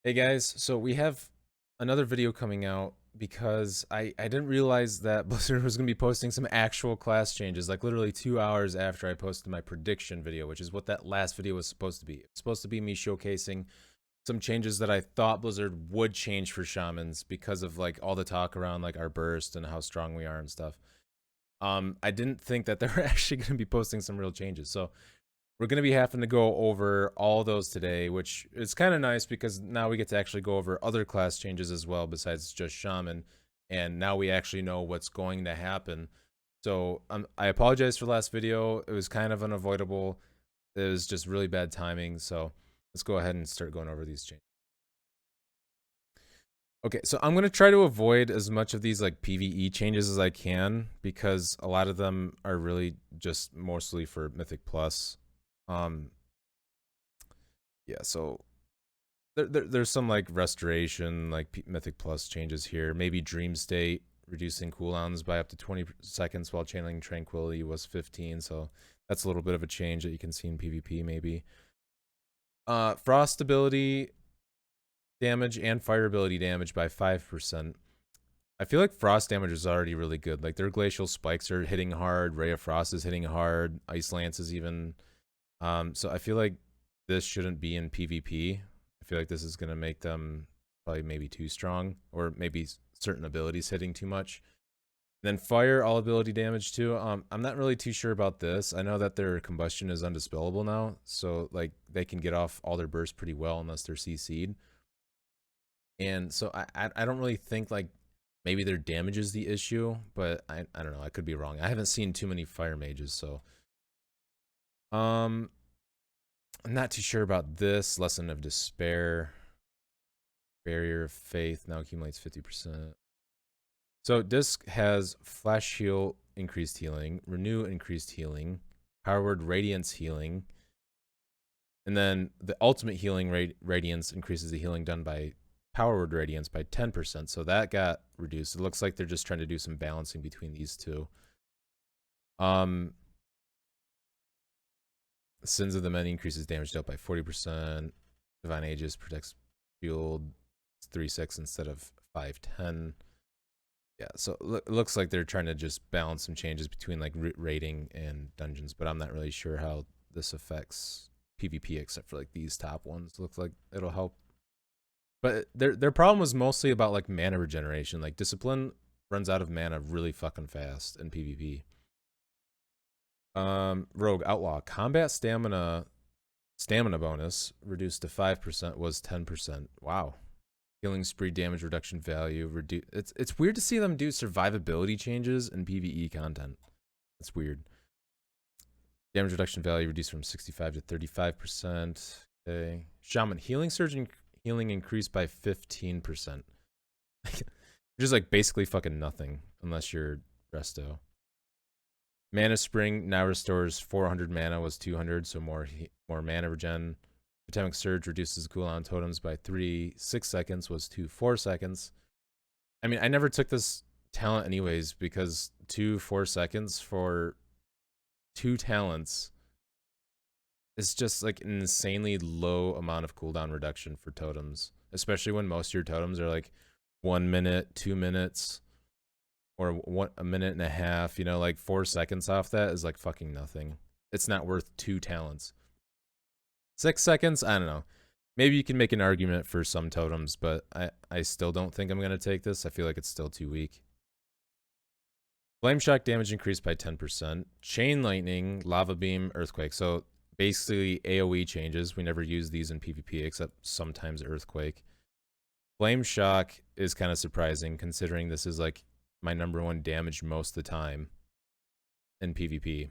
Hey guys, so we have another video coming out because I didn't realize that Blizzard was going to be posting some actual class changes, like literally 2 hours after I posted my prediction video, which is what that last video was supposed to be. It's supposed to be me showcasing some changes that I thought Blizzard would change for Shamans because of like all the talk around like our burst and how strong we are and stuff. I didn't think that they were actually going to be posting some real changes. So we're going to be having to go over all those today, which is kind of nice because now we get to actually go over other class changes as well besides just Shaman, and now we actually know what's going to happen. So I apologize for the last video. It was kind of unavoidable. It was just really bad timing. So let's go ahead and start going over these changes. Okay, so I'm going to try to avoid as much of these like PvE changes as I can because a lot of them are really just mostly for Mythic Plus. Yeah, so there's some like restoration, like Mythic Plus changes here. Maybe Dream State reducing cooldowns by up to 20 seconds while channeling Tranquility was 15, so that's a little bit of a change that you can see in PvP maybe. Frost ability damage and fire ability damage by 5%. I feel like frost damage is already really good. Like their glacial spikes are hitting hard, Ray of Frost is hitting hard, Ice Lance is even. So I feel like this shouldn't be in PvP. I feel like this is going to make them probably maybe too strong, or maybe certain abilities hitting too much. And then fire, all ability damage too. I'm not really too sure about this. I know that their combustion is undispellable now, so like they can get off all their bursts pretty well unless they're CC'd. And so I don't really think like maybe their damage is the issue, but I don't know. I could be wrong. I haven't seen too many fire mages, so I'm not too sure about this. Lesson of Despair. Barrier of Faith now accumulates 50%. So Disc has Flash Heal, increased healing, Renew, increased healing, Powered Radiance healing, and then the Ultimate Healing Radiance increases the healing done by Powered Radiance by 10%. So that got reduced. It looks like they're just trying to do some balancing between these two. Sins of the Many increases damage dealt by 40%. Divine Aegis protects Shield 3/6 instead of 5/10. Yeah, so it looks like they're trying to just balance some changes between like rating and dungeons, but I'm not really sure how this affects PvP except for like these top ones. Looks like it'll help. But their problem was mostly about like mana regeneration. Like Discipline runs out of mana really fucking fast in PvP. Rogue Outlaw combat stamina bonus reduced to 5% was 10%. Wow. Healing spree damage reduction value reduce. It's weird to see them do survivability changes in PvE content. That's weird. Damage reduction value reduced from 65 to 35%. Okay. Shaman healing surge and healing increased by 15%. Which is like basically fucking nothing unless you're resto. Mana Spring now restores 400 mana, was 200, so more mana regen. Totemic Surge reduces cooldown totems by 6 seconds, was 4 seconds. I mean, I never took this talent anyways, because 4 seconds for 2 talents is just like an insanely low amount of cooldown reduction for totems, especially when most of your totems are like 1 minute, 2 minutes, or 1 minute and a half. You know, like 4 seconds off that is like fucking nothing. It's not worth 2 talents. 6 seconds, I don't know. Maybe you can make an argument for some totems, but I still don't think I'm going to take this. I feel like it's still too weak. Flame Shock damage increased by 10%. Chain Lightning, Lava Beam, Earthquake. So basically AoE changes. We never use these in PvP except sometimes Earthquake. Flame Shock is kind of surprising considering this is like my #1 damage most of the time in PvP.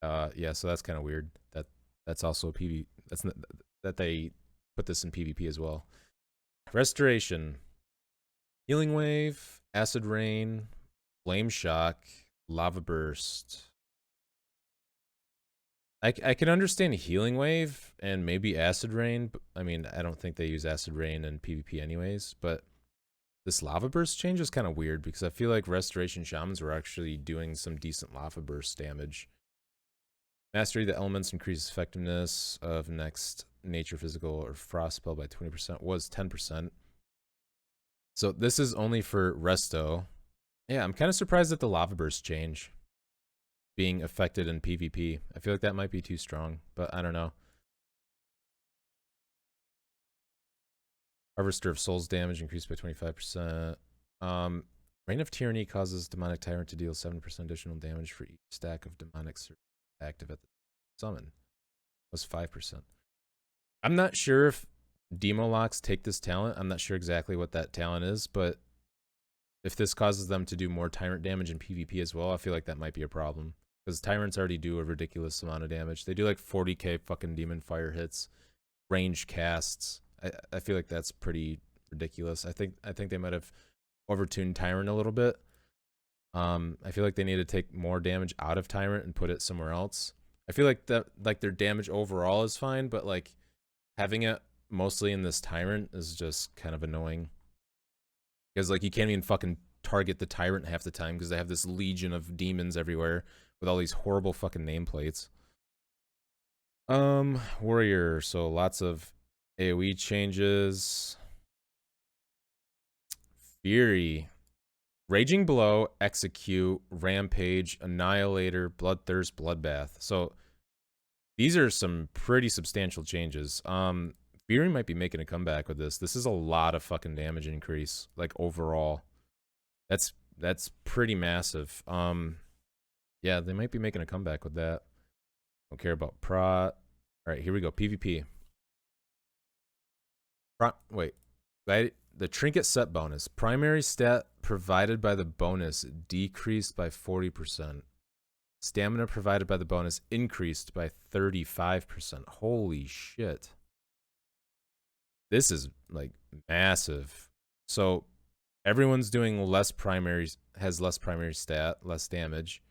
Yeah, so that's kind of weird. That's also a PvP. That's not, that they put this in PvP as well. Restoration, Healing Wave, Acid Rain, Flame Shock, Lava Burst. I can understand Healing Wave and maybe Acid Rain. But, I mean, I don't think they use Acid Rain in PvP anyways, but this Lava Burst change is kind of weird because I feel like Restoration Shamans were actually doing some decent Lava Burst damage. Mastery the Elements increases effectiveness of next nature, physical, or frost spell by 20% was 10%. So this is only for resto. Yeah, I'm kind of surprised that the lava burst change being affected in PvP. I feel like that might be too strong, but I don't know. Harvester of Souls damage increased by 25%. Reign of Tyranny causes Demonic Tyrant to deal 7% additional damage for each stack of demonic active at the summon. Was 5%. I'm not sure if Demo Locks take this talent. I'm not sure exactly what that talent is, but if this causes them to do more Tyrant damage in PvP as well, I feel like that might be a problem. Because Tyrants already do a ridiculous amount of damage. They do like 40k fucking Demon Fire hits, ranged casts. I feel like that's pretty ridiculous. I think they might have overtuned Tyrant a little bit. I feel like they need to take more damage out of Tyrant and put it somewhere else. I feel like that their damage overall is fine, but like having it mostly in this Tyrant is just kind of annoying. Because like you can't even fucking target the Tyrant half the time because they have this legion of demons everywhere with all these horrible fucking nameplates. Warrior, so lots of AoE changes. Fury. Raging Blow, Execute, Rampage, Annihilator, Bloodthirst, Bloodbath. So these are some pretty substantial changes. Fury might be making a comeback with this. This is a lot of fucking damage increase, like overall. That's pretty massive. Yeah, they might be making a comeback with that. Don't care about prot. All right, here we go. PvP. Wait. The trinket set bonus. Primary stat provided by the bonus decreased by 40%. Stamina provided by the bonus increased by 35%. Holy shit. This is like massive. So everyone's doing less primaries, has less primary stat, less damage.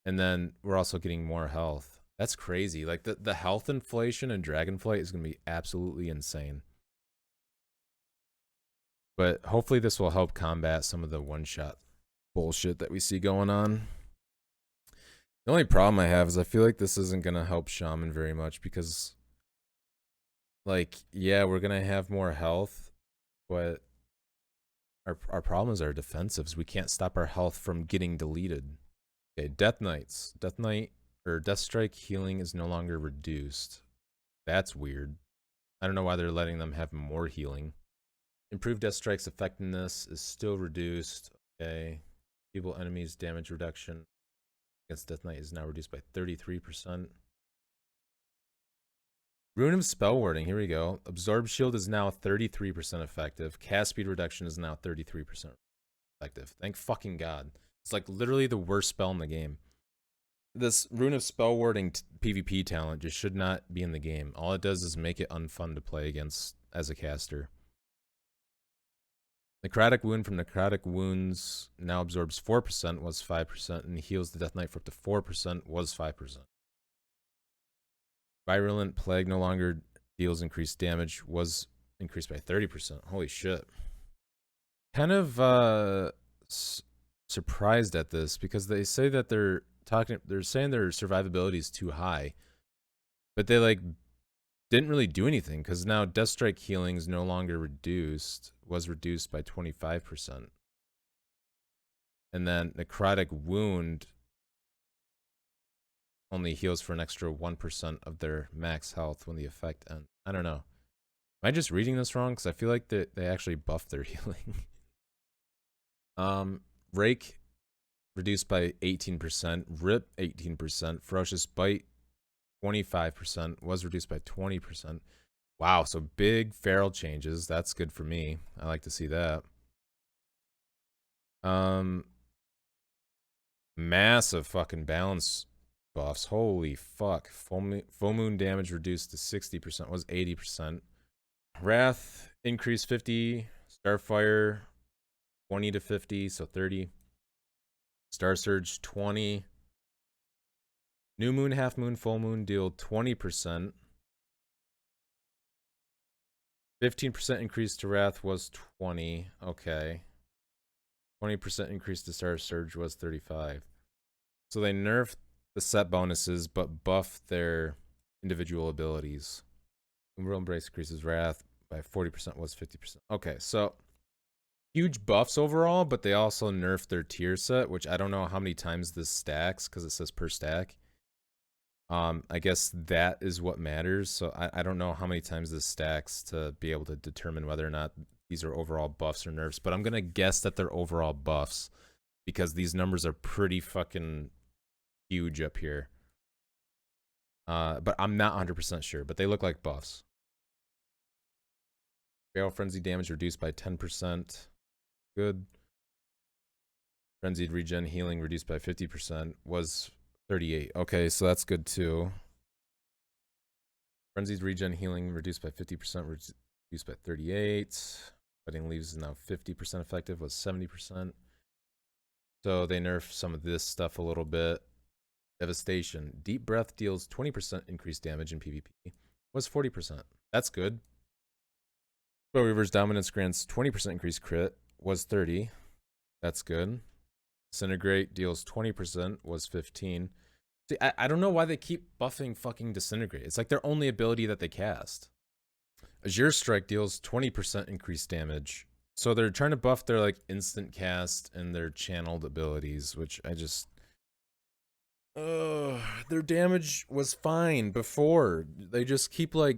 And then we're also getting more health. That's crazy. Like the health inflation in Dragonflight is going to be absolutely insane. But hopefully this will help combat some of the one-shot bullshit that we see going on. The only problem I have is I feel like this isn't going to help Shaman very much because, like, yeah, we're going to have more health, but our problem is our defensives. We can't stop our health from getting deleted. Okay, Death Knights. Death Knight or Death Strike healing is no longer reduced. That's weird. I don't know why they're letting them have more healing. Improved Death Strike's effectiveness is still reduced. Okay. Feeble enemies damage reduction against Death Knight is now reduced by 33%. Rune of Spell Warding. Here we go. Absorb Shield is now 33% effective. Cast speed reduction is now 33% effective. Thank fucking God. It's like literally the worst spell in the game. This Rune of Spell Warding PvP talent just should not be in the game. All it does is make it unfun to play against as a caster. Necrotic Wound from Necrotic Wounds now absorbs 4%, was 5%, and heals the Death Knight for up to 4%, was 5%. Virulent Plague no longer deals increased damage, was increased by 30%. Holy shit. Kind of surprised at this because they say that they're saying their survivability is too high, but they like didn't really do anything because now Death Strike healing is no longer reduced, was reduced by 25%. And then Necrotic Wound only heals for an extra 1% of their max health when the effect ends. I don't know. Am I just reading this wrong? Because I feel like they actually buffed their healing. Rake reduced by 18%. Rip 18%. Ferocious Bite 25%, was reduced by 20%. Wow, so big feral changes. That's good for me. I like to see that. Massive fucking balance buffs. Holy fuck. Full moon damage reduced to 60%, was 80%. Wrath increased 50. Starfire 20 to 50, so 30. Star Surge 20. New moon, half moon, full moon deal 20%. 15% increase to Wrath was 20. Okay. 20% increase to Star Surge was 35. So they nerfed the set bonuses, but buffed their individual abilities. Umbral Embrace increases wrath by 40%, was 50%. Okay, so huge buffs overall, but they also nerfed their tier set, which I don't know how many times this stacks because it says per stack. I guess that is what matters. So I don't know how many times this stacks to be able to determine whether or not these are overall buffs or nerfs, but I'm going to guess that they're overall buffs because these numbers are pretty fucking huge up here. But I'm not 100% sure, but they look like buffs. Barrel Frenzy damage reduced by 10%. Good. Frenzied regen healing reduced by 50%. Was 38. Okay, so that's good too. Frenzied regen healing reduced by 50%, reduced by 38. Cutting leaves is now 50% effective, was 70%. So they nerf some of this stuff a little bit. Devastation. Deep Breath deals 20% increased damage in PvP. Was 40%. That's good. Mistweaver's Dominance grants 20% increased crit. Was 30. That's good. Disintegrate deals 20%. Was 15. See, I don't know why they keep buffing fucking Disintegrate. It's like their only ability that they cast. Azure Strike deals 20% increased damage. So they're trying to buff their like instant cast and their channeled abilities, which I just... their damage was fine before. They just keep like...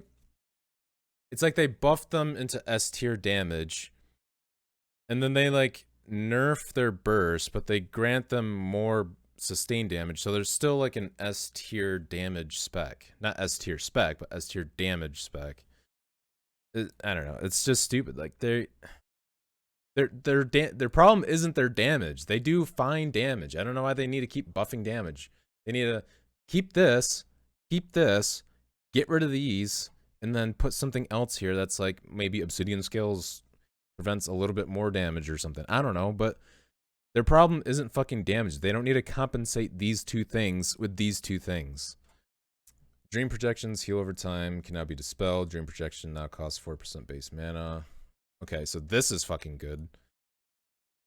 It's like they buffed them into S tier damage. And then they like nerf their burst, but they grant them more sustained damage. So there's still like an S tier damage spec. Not S tier spec, but S tier damage spec. I don't know. It's just stupid. Like their problem isn't their damage. They do fine damage. I don't know why they need to keep buffing damage. They need to keep this, get rid of these, and then put something else here that's like maybe Obsidian Scales prevents a little bit more damage or something. I don't know, but their problem isn't fucking damage. They don't need to compensate these two things with these two things. Dream projections heal over time, can now be dispelled. Dream projection now costs 4% base mana. Okay, so this is fucking good.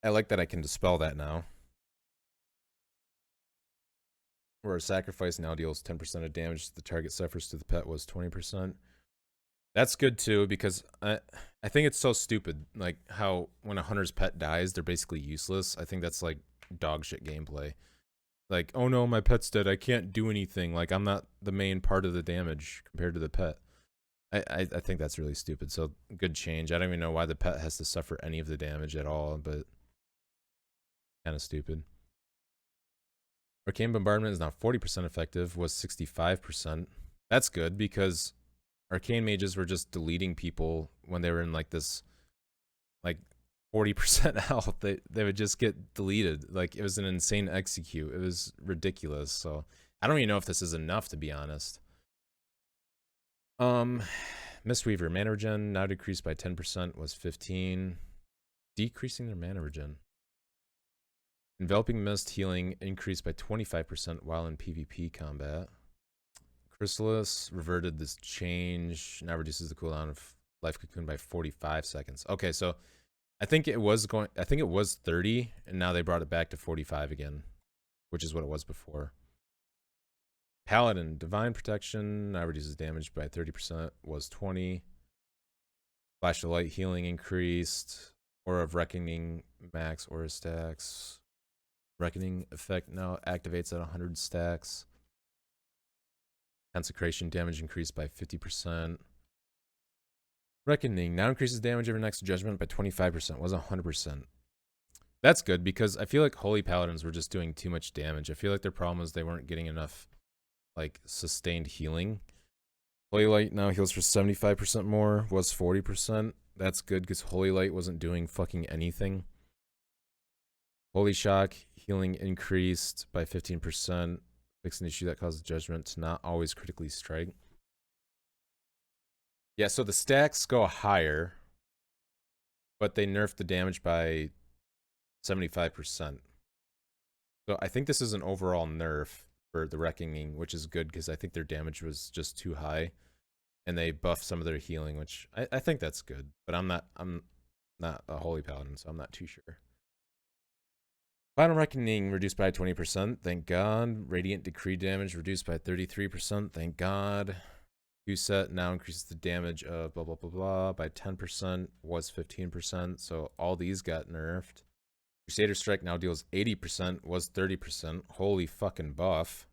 I like that I can dispel that now. Where a sacrifice now deals 10% of damage the target suffers to the pet was 20%. That's good too, because I think it's so stupid, like how when a hunter's pet dies, they're basically useless. I think that's like dog shit gameplay. Like, oh no, my pet's dead, I can't do anything. Like, I'm not the main part of the damage compared to the pet. I think that's really stupid. So, good change. I don't even know why the pet has to suffer any of the damage at all, but kind of stupid. Arcane Bombardment is now 40% effective, was 65%. That's good, because Arcane mages were just deleting people when they were in like this, like 40% health. They would just get deleted. Like, it was an insane execute. It was ridiculous. So I don't even know if this is enough, to be honest. Mistweaver mana regen now decreased by 10%, was 15. Decreasing their mana regen. Enveloping Mist healing increased by 25% while in PvP combat. Chrysalis reverted this change. Now reduces the cooldown of Life Cocoon by 45 seconds. Okay, so I think it was 30, and now they brought it back to 45 again, which is what it was before. Paladin, Divine Protection now reduces damage by 30%, was 20. Flash of Light healing increased. Aura of Reckoning max aura stacks. Reckoning effect now activates at 100 stacks. Consecration damage increased by 50%. Reckoning now increases damage over next judgment by 25%, was 100%. That's good, because I feel like Holy Paladins were just doing too much damage. I feel like their problem was they weren't getting enough like sustained healing. Holy Light now heals for 75% more, was 40%. That's good, because Holy Light wasn't doing fucking anything. Holy Shock healing increased by 15%. Fix an issue that causes judgment to not always critically strike. Yeah, so the stacks go higher, but they nerf the damage by 75%. So I think this is an overall nerf for the Reckoning, which is good, because I think their damage was just too high. And they buffed some of their healing, which I think that's good. But I'm not a Holy Paladin, so I'm not too sure. Final Reckoning reduced by 20%, thank God. Radiant Decree damage reduced by 33%, thank God. 2 set now increases the damage of blah, blah, blah, blah by 10%, was 15%. So all these got nerfed. Crusader Strike now deals 80%, was 30%. Holy fucking buff.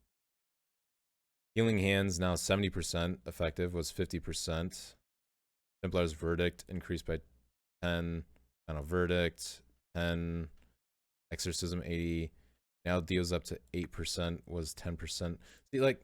Healing Hands now 70% effective, was 50%. Templar's Verdict increased by 10. Final Verdict, 10. Exorcism 80. Now deals up to 8%, was 10%. See, like,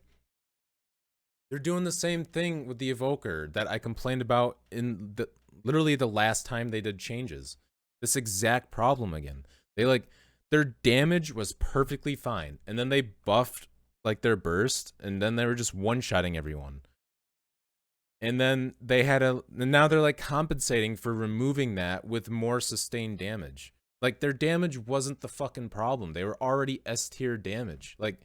they're doing the same thing with the Evoker that I complained about in the literally the last time they did changes. This exact problem again. They like their damage was perfectly fine, and then they buffed like their burst, and then they were just one-shotting everyone. And then they had and now they're like compensating for removing that with more sustained damage. Like their damage wasn't the fucking problem. They were already S tier damage. Like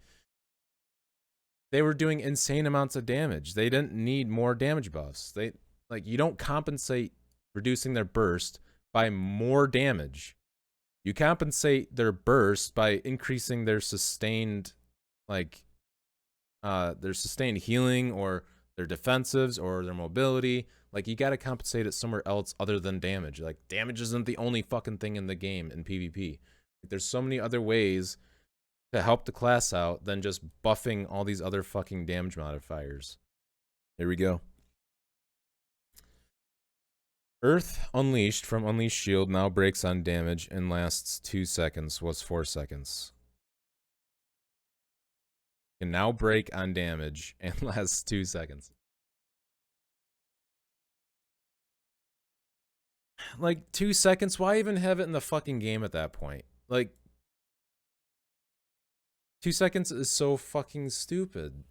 they were doing insane amounts of damage. They didn't need more damage buffs. They like you don't compensate reducing their burst by more damage. You compensate their burst by increasing their sustained their sustained healing or their defensives or their mobility. Like you got to compensate it somewhere else other than damage. Like damage isn't the only fucking thing in the game in PvP. There's so many other ways to help the class out than just buffing all these other fucking damage modifiers. Here we go. Earth Unleashed from Unleashed Shield now breaks on damage and lasts 2 seconds, was 4 seconds. Can now break on damage and lasts 2 seconds. Like 2 seconds? Why even have it in the fucking game at that point? Like 2 seconds is so fucking stupid.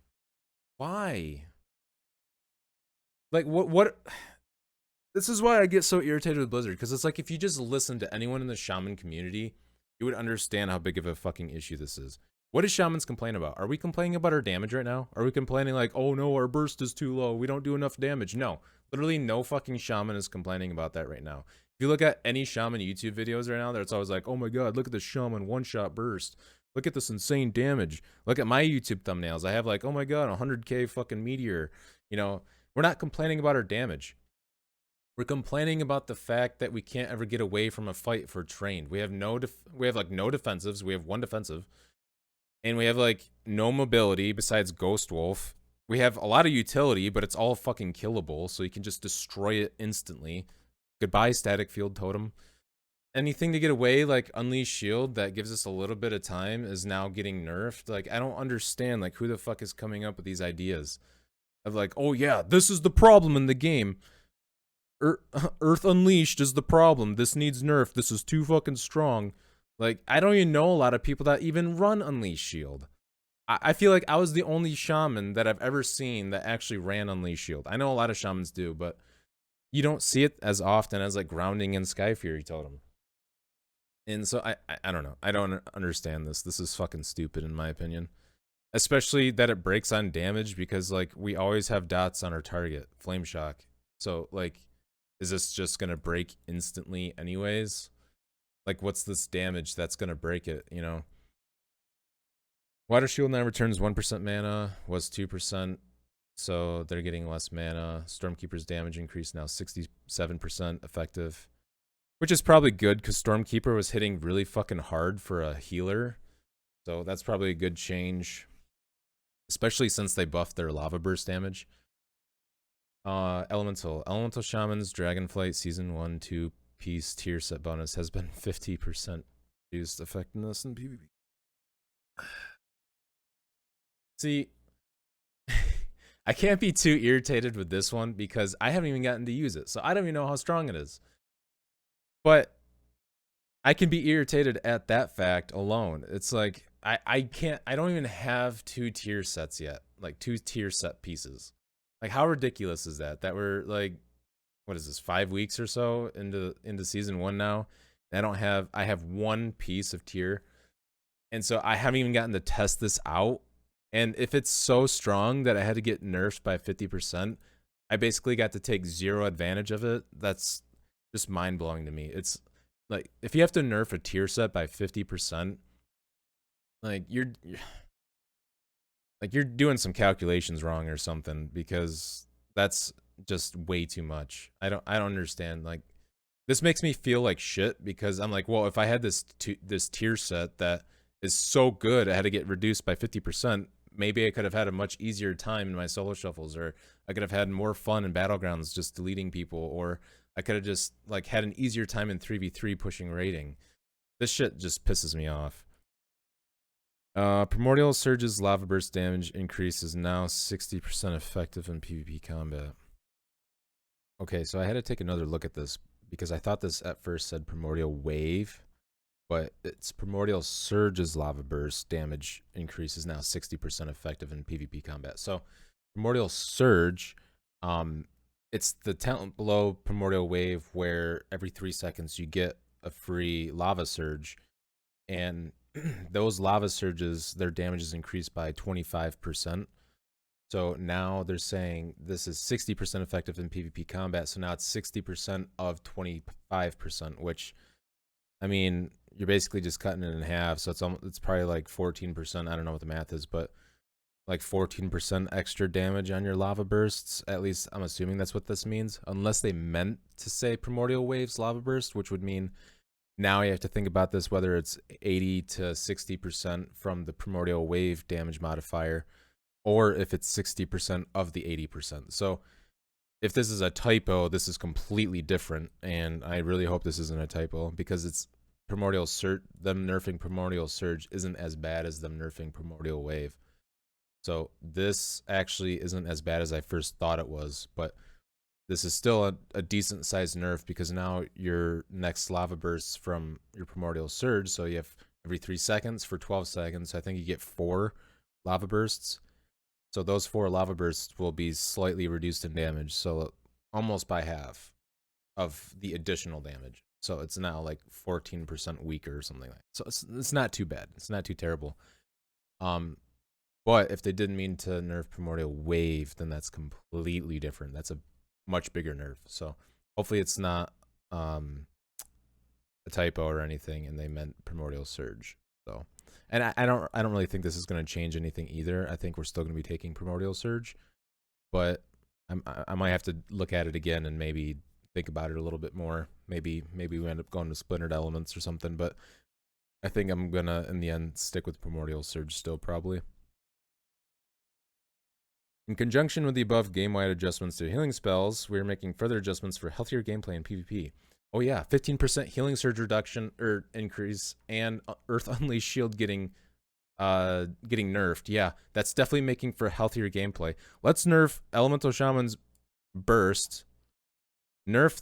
Why? Like what this is why I get so irritated with Blizzard, because it's like if you just listen to anyone in the Shaman community, you would understand how big of a fucking issue this is. What does Shamans complain about? Are we complaining about our damage right now? Are we complaining like, oh no, our burst is too low, we don't do enough damage? No. Literally no fucking Shaman is complaining about that right now. If you look at any Shaman YouTube videos right now, it's always like, oh my god, look at the Shaman one-shot burst. Look at this insane damage. Look at my YouTube thumbnails. I have like, oh my god, 100k fucking meteor. You know, we're not complaining about our damage. We're complaining about the fact that we can't ever get away from a fight if we're trained. We have no defensives. We have one defensive. And we have like no mobility besides Ghost Wolf. We have a lot of utility, but it's all fucking killable, so you can just destroy it instantly. Goodbye, Static Field Totem. Anything to get away, like Unleashed Shield, that gives us a little bit of time, is now getting nerfed. Like, I don't understand, like, who the fuck is coming up with these ideas of like, oh yeah, this is the problem in the game. Earth Unleashed is the problem. This needs nerf. This is too fucking strong. Like, I don't even know a lot of people that even run Unleashed Shield. I feel like I was the only Shaman that I've ever seen that actually ran Unleashed Shield. I know a lot of Shamans do, but you don't see it as often as like Grounding and Sky Fury Totem. And so I don't know. I don't understand this. This is fucking stupid in my opinion. Especially that it breaks on damage, because like we always have dots on our target. Flame Shock. So like, is this just gonna break instantly anyways? Like, what's this damage that's gonna break it, you know? Water Shield now returns 1% mana, was 2%, so they're getting less mana. Stormkeeper's damage increase now 67% effective, which is probably good because Stormkeeper was hitting really fucking hard for a healer, so that's probably a good change, especially since they buffed their Lava Burst damage. Elemental Shamans Dragonflight Season 1 2 piece tier set bonus has been 50% reduced effectiveness in PvP. See, I can't be too irritated with this one because I haven't even gotten to use it, so I don't even know how strong it is. But I can be irritated at that fact alone. It's like I don't even have 2 tier sets yet, like 2 tier set pieces. Like, how ridiculous is that? That we're like, what is this, 5 weeks or so into season 1 now? And I have 1 piece of tier, and so I haven't even gotten to test this out. And if it's so strong that I had to get nerfed by 50%, I basically got to take 0 advantage of it. That's just mind-blowing to me. It's like, if you have to nerf a tier set by 50%, like you're doing some calculations wrong or something, because That's just way too much. I don't understand. Like, this makes me feel like shit because I'm like, well, if I had this tier set that is so good, I had to get reduced by 50%. Maybe I could have had a much easier time in my solo shuffles, or I could have had more fun in battlegrounds just deleting people, or I could have just like had an easier time in 3v3 pushing rating. This shit just pisses me off. Primordial Surge's lava burst damage increase is now 60% effective in PvP combat. Okay, so I had to take another look at this because I thought this at first said Primordial Wave, but it's Primordial Surge's lava burst damage increase is now 60% effective in PvP combat. So Primordial Surge, it's the talent below Primordial Wave where every 3 seconds you get a free lava surge, and those lava surges, their damage is increased by 25%. So now they're saying this is 60% effective in PvP combat. So now it's 60% of 25%, which, I mean, you're basically just cutting it in half. So it's probably like 14%. I don't know what the math is, but like 14% extra damage on your lava bursts. At least I'm assuming that's what this means, unless they meant to say Primordial Waves lava burst, which would mean now you have to think about this, whether it's 80 to 60% from the Primordial Wave damage modifier, or if it's 60% of the 80%. So if this is a typo, this is completely different, and I really hope this isn't a typo, because it's Primordial Surge. Them nerfing Primordial Surge isn't as bad as them nerfing Primordial Wave. So this actually isn't as bad as I first thought it was, but this is still a decent sized nerf, because now your next lava bursts from your Primordial Surge, so you have every 3 seconds for 12 seconds. I think you get 4 lava bursts. So those 4 lava bursts will be slightly reduced in damage, so almost by half of the additional damage. So it's now like 14% weaker or something like that. So it's not too bad. It's not too terrible. But if they didn't mean to nerf Primordial Wave, then that's completely different. That's a much bigger nerf. So hopefully it's not a typo or anything, and they meant Primordial Surge. So, and I don't really think this is going to change anything either. I think we're still going to be taking Primordial Surge, but I might have to look at it again and maybe think about it a little bit more. Maybe we end up going to Splintered Elements or something, but I think I'm gonna in the end stick with Primordial Surge still, probably. In conjunction with the above game-wide adjustments to healing spells, we are making further adjustments for healthier gameplay in PvP. Oh yeah, 15% healing surge reduction or increase, and Earth Unleashed Shield getting nerfed. Yeah, that's definitely making for healthier gameplay. Let's nerf Elemental Shaman's burst. Nerf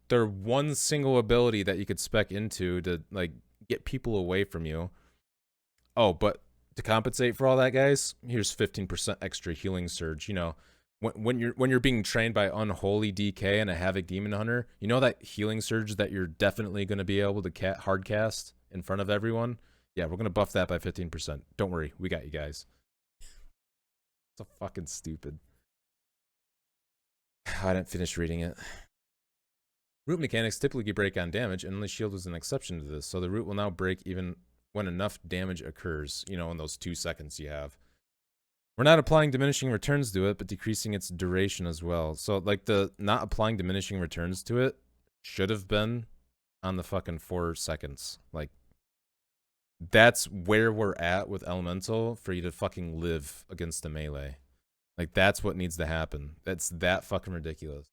their one single ability that you could spec into to like get people away from you. Oh, but to compensate for all that, guys, here's 15% extra healing surge. You know, when you're being trained by Unholy DK and a Havoc Demon Hunter, you know that healing surge that you're definitely going to be able to hard cast in front of everyone? Yeah, we're going to buff that by 15%. Don't worry, we got you guys. So fucking stupid. I didn't finish reading it. Root mechanics typically break on damage, and Unleashed Shield was an exception to this, so the root will now break even when enough damage occurs, you know, in those 2 seconds you have. We're not applying diminishing returns to it, but decreasing its duration as well. So, like, the not applying diminishing returns to it should have been on the fucking 4 seconds. Like, that's where we're at with Elemental for you to fucking live against the melee. Like, that's what needs to happen. That's that fucking ridiculous.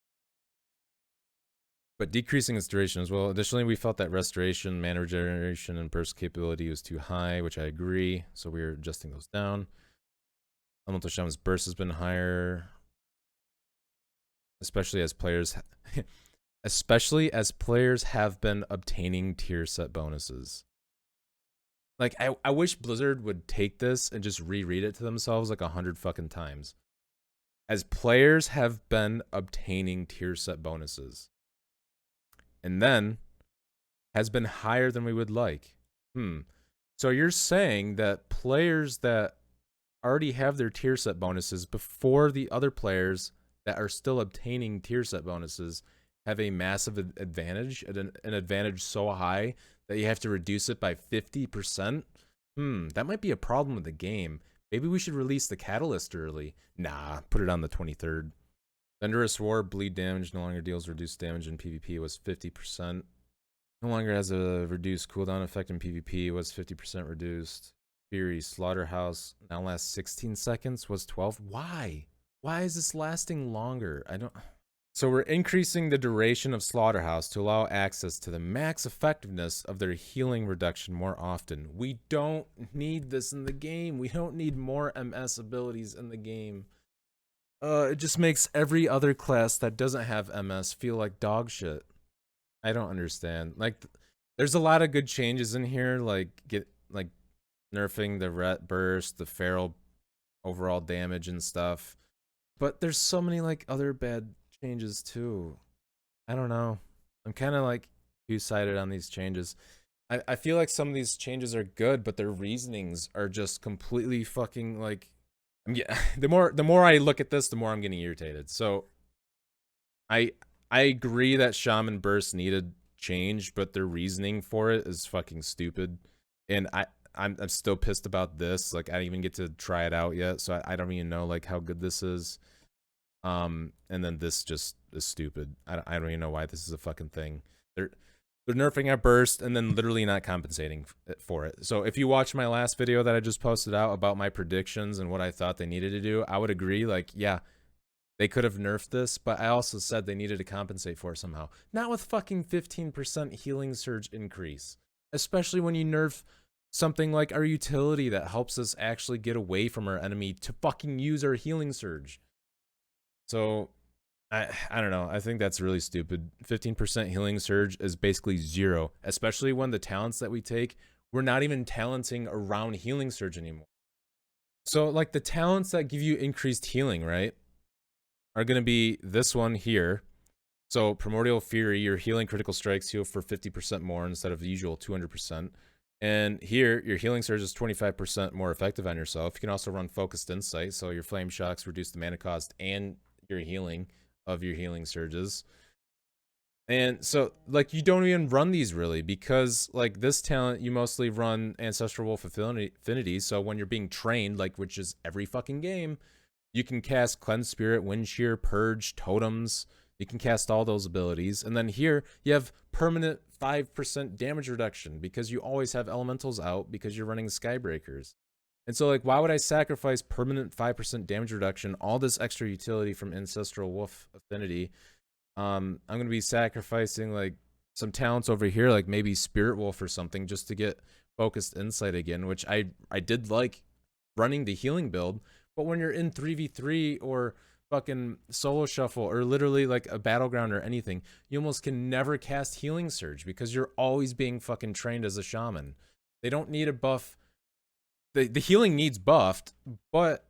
But decreasing its duration as well. Additionally, we felt that restoration, mana regeneration, and burst capability was too high, which I agree. So we're adjusting those down. Elemental Shaman's burst has been higher, especially as players have been obtaining tier set bonuses. Like, I wish Blizzard would take this and just reread it to themselves like 100 fucking times. As players have been obtaining tier set bonuses, and then has been higher than we would like. So you're saying that players that already have their tier set bonuses before the other players that are still obtaining tier set bonuses have a massive advantage, an advantage so high that you have to reduce it by 50%? That might be a problem with the game. Maybe we should release the Catalyst early. Nah, put it on the 23rd. Thunderous War, bleed damage, no longer deals reduced damage in PvP, was 50%. No longer has a reduced cooldown effect in PvP, was 50% reduced. Fury, Slaughterhouse, now lasts 16 seconds, was 12. Why? Why is this lasting longer? I don't... So we're increasing the duration of Slaughterhouse to allow access to the max effectiveness of their healing reduction more often. We don't need this in the game. We don't need more MS abilities in the game. It just makes every other class that doesn't have MS feel like dog shit. I don't understand. Like, there's a lot of good changes in here, like nerfing the ret burst, the feral overall damage and stuff. But there's so many like other bad changes too. I don't know. I'm kind of like two-sided on these changes. I feel like some of these changes are good, but their reasonings are just completely fucking like... Yeah, the more I look at this, the more I'm getting irritated. So I agree that Shaman burst needed change, but their reasoning for it is fucking stupid. And I'm still pissed about this. Like, I didn't even get to try it out yet, so I don't even know like how good this is. And then this just is stupid. I don't even know why this is a fucking thing. They're nerfing at burst and then literally not compensating for it. So if you watch my last video that I just posted out about my predictions and what I thought they needed to do, I would agree, like, yeah, they could have nerfed this, but I also said they needed to compensate for it somehow. Not with fucking 15% healing surge increase. Especially when you nerf something like our utility that helps us actually get away from our enemy to fucking use our healing surge. So I don't know. I think that's really stupid. 15% healing surge is basically zero, especially when the talents that we take, we're not even talenting around healing surge anymore. So like the talents that give you increased healing, right, are going to be this one here. So Primordial Fury, your healing critical strikes heal for 50% more instead of the usual 200%. And here, your healing surge is 25% more effective on yourself. You can also run Focused Insight, so your Flame Shocks reduce the mana cost and your healing of your healing surges. And so like you don't even run these really, because like this talent you mostly run Ancestral Wolf Affinity, so when you're being trained, like, which is every fucking game, you can cast Cleanse Spirit, Wind Shear, Purge, Totems. You can cast all those abilities. And then here you have permanent 5% damage reduction because you always have elementals out because you're running Skybreakers. And so, like, why would I sacrifice permanent 5% damage reduction, all this extra utility from Ancestral Wolf Affinity? I'm going to be sacrificing, like, some talents over here, like maybe Spirit Wolf or something, just to get Focused Insight again, which I did like running the healing build. But when you're in 3v3 or fucking solo shuffle or literally like a battleground or anything, you almost can never cast Healing Surge because you're always being fucking trained as a shaman. They don't need a buff. The healing needs buffed, but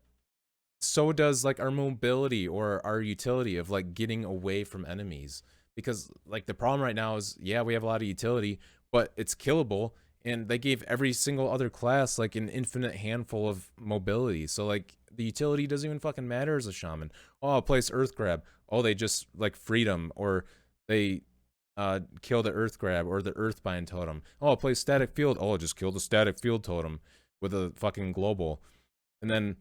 so does like our mobility or our utility of like getting away from enemies. Because like the problem right now is, yeah, we have a lot of utility, but it's killable. And they gave every single other class like an infinite handful of mobility. So like the utility doesn't even fucking matter as a shaman. Oh, I'll place Earth Grab. Oh, they just like freedom, or they kill the Earth Grab or the Earthbind totem. Oh, I'll play Static Field. Oh, I'll just kill the Static Field totem with a fucking global. And then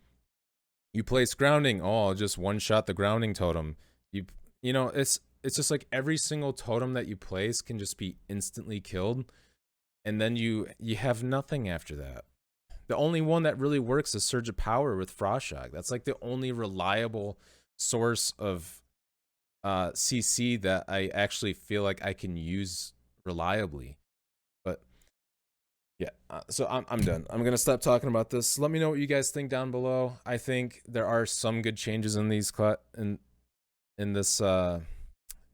you place Grounding. Oh, I'll just one-shot the Grounding totem. You know, it's just like every single totem that you place can just be instantly killed. And then you have nothing after that. The only one that really works is Surge of Power with Frost Shock. That's like the only reliable source of CC that I actually feel like I can use reliably. But yeah, so I'm done. I'm gonna stop talking about this. Let me know what you guys think down below. I think there are some good changes in these in this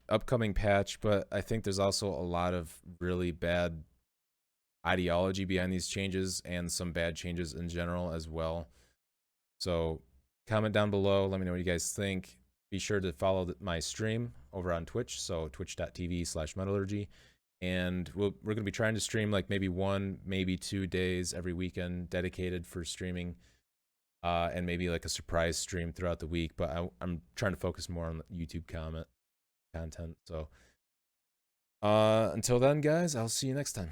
upcoming patch, but I think there's also a lot of really bad ideology behind these changes and some bad changes in general as well. So comment down below, let me know what you guys think. Be sure to follow my stream over on Twitch, so twitch.tv/metallurgy, and we're going to be trying to stream like maybe 1, maybe 2 days every weekend dedicated for streaming, and maybe like a surprise stream throughout the week, but I'm trying to focus more on YouTube content. So until then, guys, I'll see you next time.